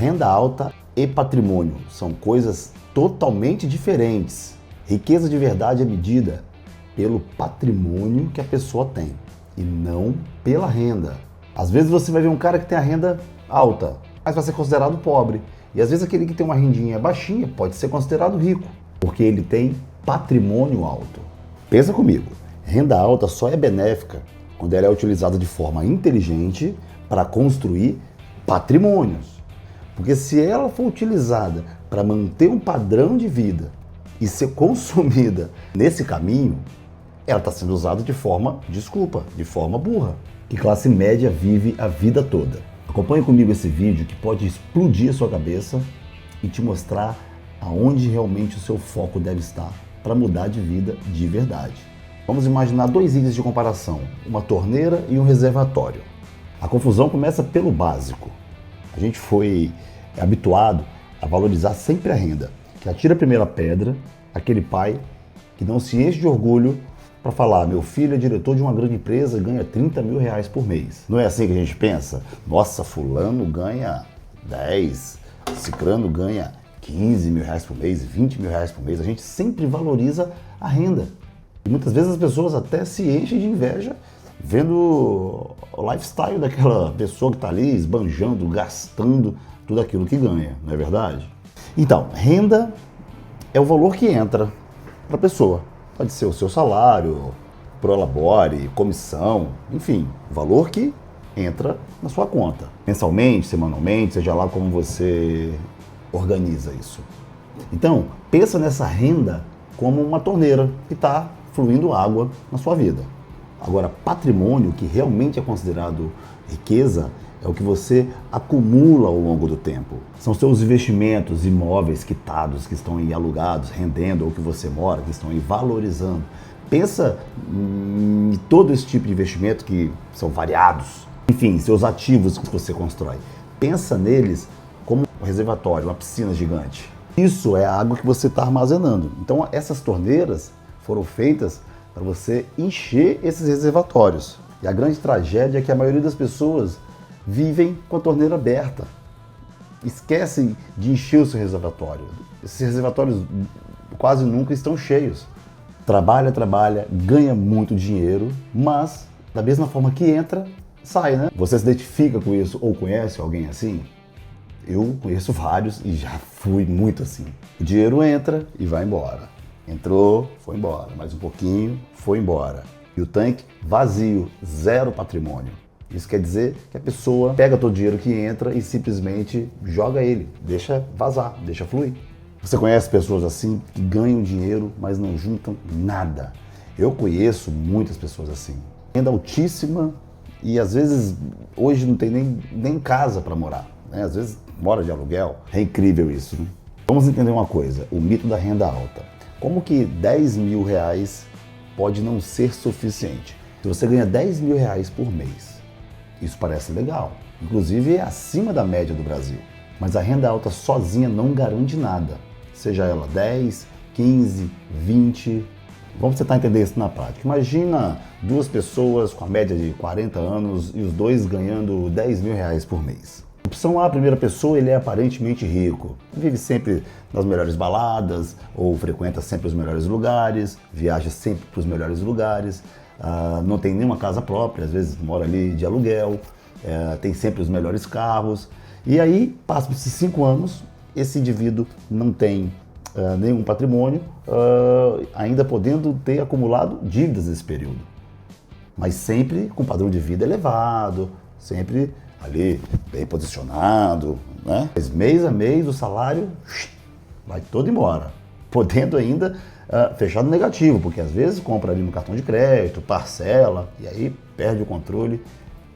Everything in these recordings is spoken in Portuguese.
Renda alta e patrimônio são coisas totalmente diferentes. Riqueza de verdade é medida pelo patrimônio que a pessoa tem e não pela renda. Às vezes você vai ver um cara que tem a renda alta, mas vai ser considerado pobre. E às vezes aquele que tem uma rendinha baixinha pode ser considerado rico, porque ele tem patrimônio alto. Pensa comigo, renda alta só é benéfica quando ela é utilizada de forma inteligente para construir patrimônios. Porque se ela for utilizada para manter um padrão de vida e ser consumida nesse caminho, ela está sendo usada de forma, de forma burra. Que classe média vive a vida toda. Acompanhe comigo esse vídeo que pode explodir a sua cabeça e te mostrar aonde realmente o seu foco deve estar para mudar de vida de verdade. Vamos imaginar dois itens de comparação, uma torneira e um reservatório. A confusão começa pelo básico. A gente foi habituado a valorizar sempre a renda, que atira a primeira pedra, aquele pai que não se enche de orgulho para falar, meu filho é diretor de uma grande empresa e ganha 30 mil reais por mês. Não é assim que a gente pensa? Nossa, fulano ganha 10, cicrano ganha 15 mil reais por mês, 20 mil reais por mês. A gente sempre valoriza a renda. E muitas vezes as pessoas até se enchem de inveja vendo o lifestyle daquela pessoa que está ali esbanjando, gastando tudo aquilo que ganha, não é verdade? Então, renda é o valor que entra para a pessoa. Pode ser o seu salário, prolabore, comissão, enfim, o valor que entra na sua conta. Mensalmente, semanalmente, seja lá como você organiza isso. Então, pensa nessa renda como uma torneira que está fluindo água na sua vida. Agora, patrimônio, que realmente é considerado riqueza, é o que você acumula ao longo do tempo. São seus investimentos imóveis quitados, que estão aí alugados, rendendo, ou que você mora, que estão aí valorizando. Pensa em todo esse tipo de investimento que são variados. Enfim, seus ativos que você constrói. Pensa neles como um reservatório, uma piscina gigante. Isso é a água que você está armazenando. Então, essas torneiras foram feitas para você encher esses reservatórios. E a grande tragédia é que a maioria das pessoas vivem com a torneira aberta. Esquecem de encher o seu reservatório. Esses reservatórios quase nunca estão cheios. Trabalha, ganha muito dinheiro, mas da mesma forma que entra, sai, né? Você se identifica com isso ou conhece alguém assim? Eu conheço vários e já fui muito assim. O dinheiro entra e vai embora. Entrou, foi embora. Mais um pouquinho, foi embora. E o tanque vazio, zero patrimônio. Isso quer dizer que a pessoa pega todo o dinheiro que entra e simplesmente joga ele, deixa vazar, deixa fluir. Você conhece pessoas assim que ganham dinheiro, mas não juntam nada. Eu conheço muitas pessoas assim. Renda altíssima e às vezes hoje não tem nem casa para morar, né? Às vezes mora de aluguel. É incrível isso, né? Vamos entender uma coisa, o mito da renda alta. Como que 10 mil reais pode não ser suficiente? Se você ganha 10 mil reais por mês, isso parece legal, inclusive é acima da média do Brasil. Mas a renda alta sozinha não garante nada, seja ela 10, 15, 20. Vamos tentar entender isso na prática. Imagina duas pessoas com a média de 40 anos e os dois ganhando 10 mil reais por mês. Opção A, a primeira pessoa, ele é aparentemente rico. Vive sempre nas melhores baladas, ou frequenta sempre os melhores lugares, viaja sempre para os melhores lugares. Não tem nenhuma casa própria, às vezes mora ali de aluguel, tem sempre os melhores carros. E aí, passam-se 5 anos, esse indivíduo não tem nenhum patrimônio, ainda podendo ter acumulado dívidas nesse período. Mas sempre com padrão de vida elevado, sempre ali bem posicionado, né? Mas mês a mês o salário vai todo embora, podendo ainda fechar no negativo, porque às vezes compra ali no cartão de crédito, parcela, e aí perde o controle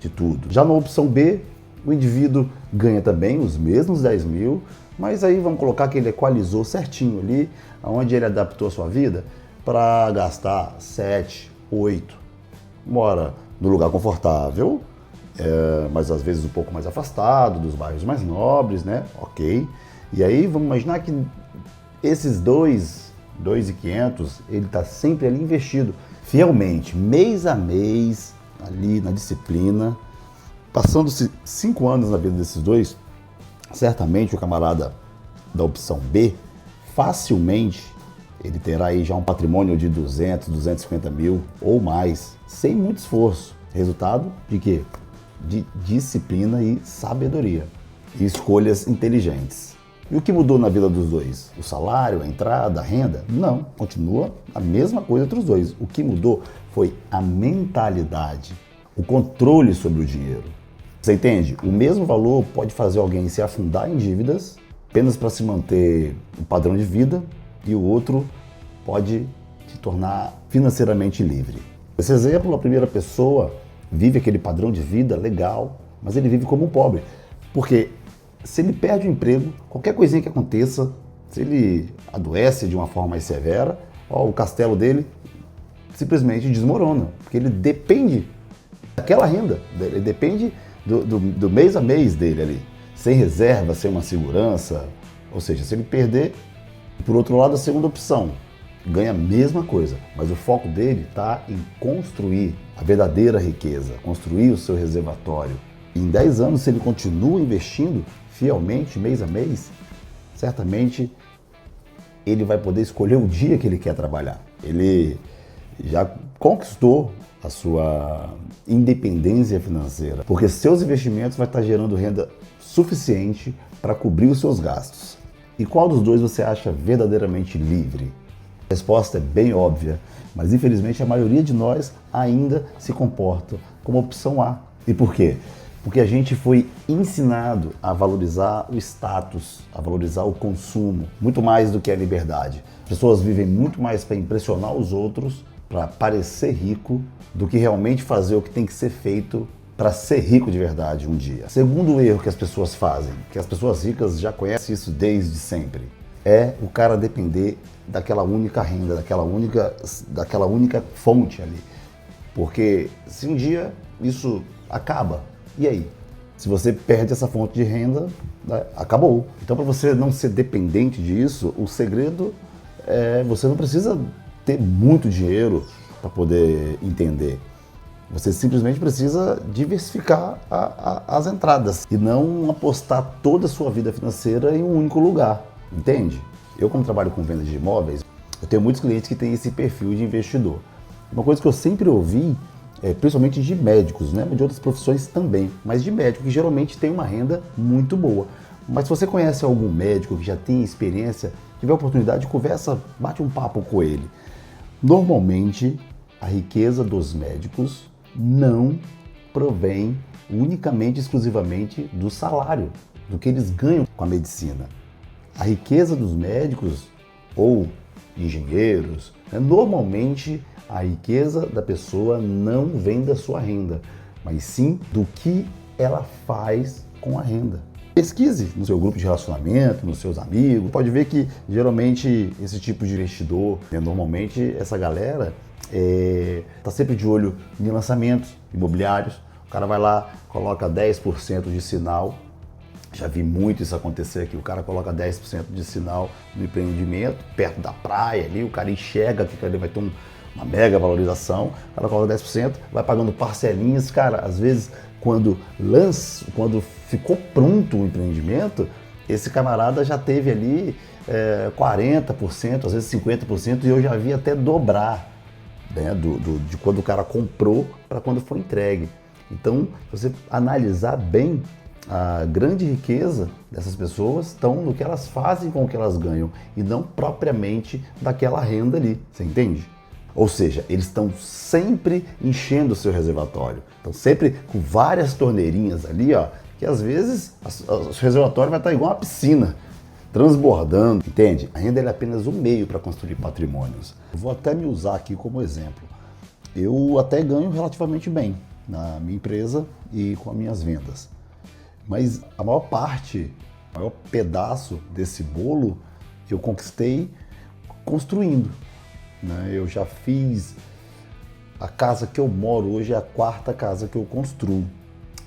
de tudo. Já na opção B, o indivíduo ganha também os mesmos 10 mil, mas aí vamos colocar que ele equalizou certinho ali, onde ele adaptou a sua vida para gastar 7, 8, mora no lugar confortável, mas às vezes um pouco mais afastado dos bairros mais nobres, né? Ok. E aí vamos imaginar que esses 2.500, ele está sempre ali investido fielmente, mês a mês, ali na disciplina. Passando-se 5 anos na vida desses dois, Certamente o camarada da opção B, facilmente, ele terá aí já um patrimônio de 200, 250 mil ou mais, sem muito esforço. Resultado de quê? De disciplina e sabedoria. E escolhas inteligentes. E o que mudou na vida dos dois? O salário, a entrada, a renda? Não, continua a mesma coisa entre os dois. O que mudou foi a mentalidade, o controle sobre o dinheiro. Você entende? O mesmo valor pode fazer alguém se afundar em dívidas apenas para se manter o padrão de vida, e o outro pode se tornar financeiramente livre. Esse exemplo, a primeira pessoa vive aquele padrão de vida legal, mas ele vive como um pobre. Porque se ele perde o emprego, qualquer coisinha que aconteça, se ele adoece de uma forma mais severa, ó, o castelo dele simplesmente desmorona, porque ele depende daquela renda, ele depende do mês a mês dele ali, sem reserva, sem uma segurança. Ou seja, se ele perder, por outro lado, a segunda opção, ganha a mesma coisa, mas o foco dele está em construir a verdadeira riqueza, construir o seu reservatório. E em 10 anos, se ele continua investindo fielmente, mês a mês, certamente ele vai poder escolher o dia que ele quer trabalhar. Ele já conquistou a sua independência financeira, porque seus investimentos vai estar gerando renda suficiente para cobrir os seus gastos. E qual dos dois você acha verdadeiramente livre? A resposta é bem óbvia, mas infelizmente a maioria de nós ainda se comporta como opção A. E por quê? Porque a gente foi ensinado a valorizar o status, a valorizar o consumo, muito mais do que a liberdade. As pessoas vivem muito mais para impressionar os outros, para parecer rico, do que realmente fazer o que tem que ser feito para ser rico de verdade um dia. Segundo erro que as pessoas fazem, que as pessoas ricas já conhecem isso desde sempre, é o cara depender daquela única renda, daquela única fonte ali. Porque se um dia isso acaba, e aí? Se você perde essa fonte de renda, acabou. Então, para você não ser dependente disso, o segredo é você não precisa ter muito dinheiro para poder entender. Você simplesmente precisa diversificar as entradas e não apostar toda a sua vida financeira em um único lugar, entende? Eu, como trabalho com venda de imóveis, eu tenho muitos clientes que têm esse perfil de investidor. Uma coisa que eu sempre ouvi, principalmente de médicos, né? De outras profissões também, mas de médico, que geralmente tem uma renda muito boa. Mas se você conhece algum médico que já tem experiência, tiver oportunidade, conversa, bate um papo com ele. Normalmente, a riqueza dos médicos não provém unicamente, exclusivamente do salário, do que eles ganham com a medicina. A riqueza dos médicos ou engenheiros, normalmente a riqueza da pessoa não vem da sua renda, mas sim do que ela faz com a renda. Pesquise no seu grupo de relacionamento, nos seus amigos, pode ver que geralmente esse tipo de investidor, normalmente essa galera está sempre de olho em lançamentos imobiliários. O cara vai lá, coloca 10% de sinal. Já vi muito isso acontecer aqui. O cara coloca 10% de sinal no empreendimento, perto da praia ali, o cara enxerga que ali vai ter uma mega valorização, o cara coloca 10%, vai pagando parcelinhas. Cara, às vezes, quando ficou pronto o empreendimento, esse camarada já teve ali 40%, às vezes 50%, e eu já vi até dobrar, né, de quando o cara comprou para quando foi entregue. Então, se você analisar bem, a grande riqueza dessas pessoas estão no que elas fazem com o que elas ganham e não propriamente daquela renda ali, você entende? Ou seja, eles estão sempre enchendo o seu reservatório, estão sempre com várias torneirinhas ali, ó, que às vezes o reservatório vai estar igual uma piscina, transbordando, entende? A renda é apenas um meio para construir patrimônios. Eu vou até me usar aqui como exemplo. Eu até ganho relativamente bem na minha empresa e com as minhas vendas. Mas a maior parte, o maior pedaço desse bolo eu conquistei construindo, né? Eu já fiz a casa que eu moro hoje, é a 4ª casa que eu construo.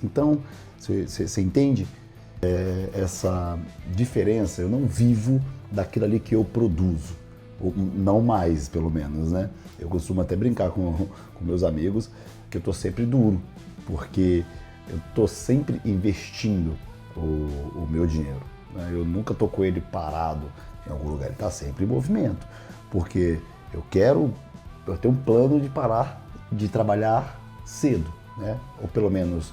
Então, você entende essa diferença? Eu não vivo daquilo ali que eu produzo, ou não mais, pelo menos, né? Eu costumo até brincar com meus amigos que eu tô sempre duro, porque eu estou sempre investindo o meu dinheiro, né? Eu nunca tô com ele parado em algum lugar, ele está sempre em movimento, porque eu tenho um plano de parar de trabalhar cedo, né? Ou pelo menos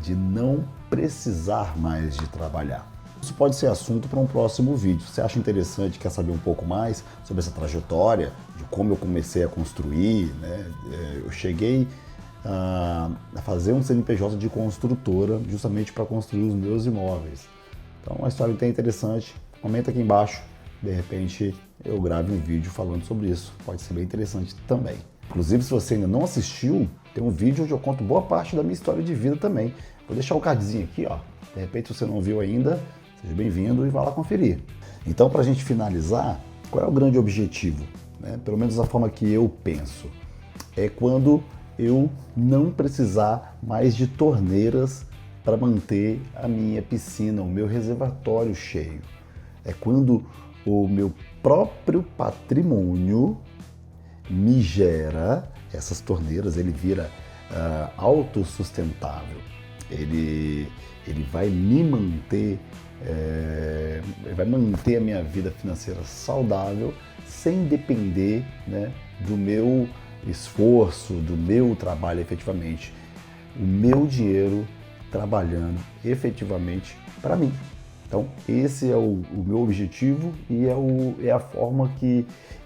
de não precisar mais de trabalhar. Isso pode ser assunto para um próximo vídeo. Se você acha interessante, quer saber um pouco mais sobre essa trajetória, de como eu comecei a construir, né? Eu cheguei a fazer um CNPJ de construtora justamente para construir os meus imóveis. Então, uma história até interessante. Comenta aqui embaixo, de repente eu grave um vídeo falando sobre isso. Pode ser bem interessante também. Inclusive, se você ainda não assistiu, tem um vídeo onde eu conto boa parte da minha história de vida também. Vou deixar o cardzinho aqui, ó. De repente, se você não viu ainda, seja bem-vindo e vá lá conferir. Então, para a gente finalizar, qual é o grande objetivo? Né? Pelo menos da forma que eu penso. É quando eu não precisar mais de torneiras para manter a minha piscina, o meu reservatório cheio. É quando o meu próprio patrimônio me gera essas torneiras, ele vira autossustentável. Ele vai me manter, vai manter a minha vida financeira saudável sem depender, né, do meu esforço, do meu trabalho efetivamente. O meu dinheiro trabalhando efetivamente para mim. Então, esse é o meu objetivo e é a forma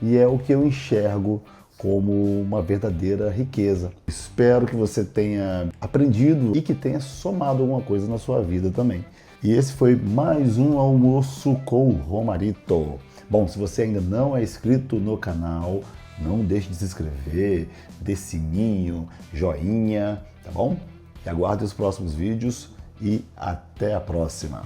e é o que eu enxergo como uma verdadeira riqueza. Espero que você tenha aprendido e que tenha somado alguma coisa na sua vida também. E esse foi mais um Almoço com Romarito. Bom, se você ainda não é inscrito no canal, não deixe de se inscrever, dê sininho, joinha, tá bom? E aguarde os próximos vídeos e até a próxima.